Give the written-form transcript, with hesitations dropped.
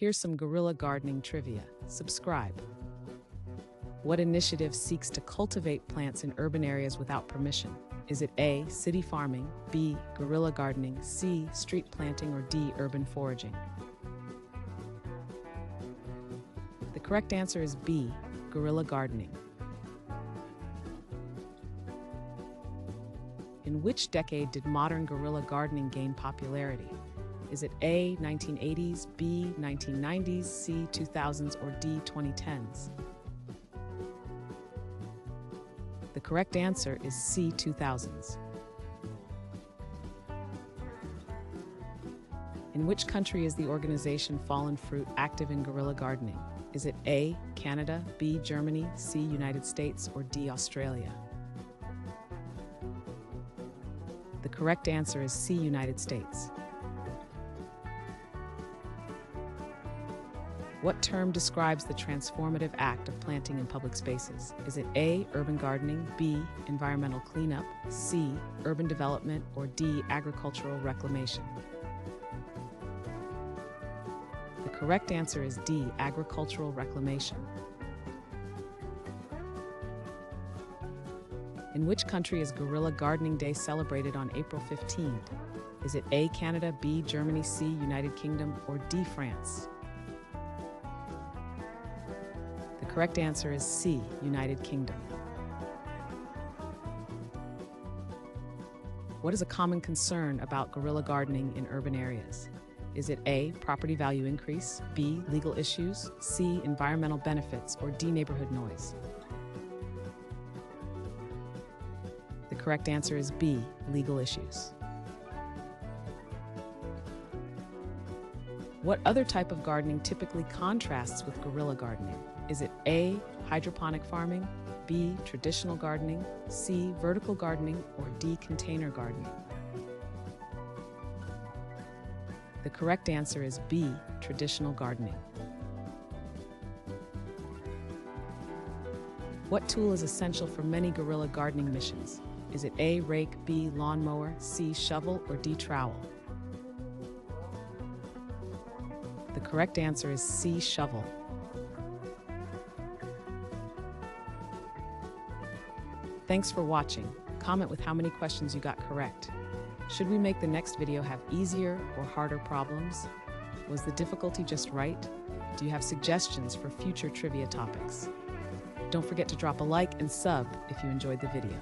Here's some guerrilla gardening trivia. Subscribe. What initiative seeks to cultivate plants in urban areas without permission? Is it A, city farming, B, guerrilla gardening, C, street planting, or D, urban foraging? The correct answer is B, guerrilla gardening. In which decade did modern guerrilla gardening gain popularity? Is it A, 1980s, B, 1990s, C, 2000s, or D, 2010s? The correct answer is C, 2000s. In which country is the organization Fallen Fruit active in guerrilla gardening? Is it A, Canada, B, Germany, C, United States, or D, Australia? The correct answer is C, United States. What term describes the transformative act of planting in public spaces? Is it A, urban gardening, B, environmental cleanup, C, urban development, or D, agricultural reclamation? The correct answer is D, agricultural reclamation. In which country is Guerrilla Gardening Day celebrated on April 15th? Is it A, Canada, B, Germany, C, United Kingdom, or D, France? The correct answer is C, United Kingdom. What is a common concern about guerrilla gardening in urban areas? Is it A, property value increase, B, legal issues, C, environmental benefits, or D, neighborhood noise? The correct answer is B, legal issues. What other type of gardening typically contrasts with guerrilla gardening? Is it A, hydroponic farming, B, traditional gardening, C, vertical gardening, or D, container gardening? The correct answer is B, traditional gardening. What tool is essential for many guerrilla gardening missions? Is it A, rake, B, lawnmower, C, shovel, or D, trowel? The correct answer is C, shovel. Thanks for watching. Comment with how many questions you got correct. Should we make the next video have easier or harder problems? Was the difficulty just right? Do you have suggestions for future trivia topics? Don't forget to drop a like and sub if you enjoyed the video.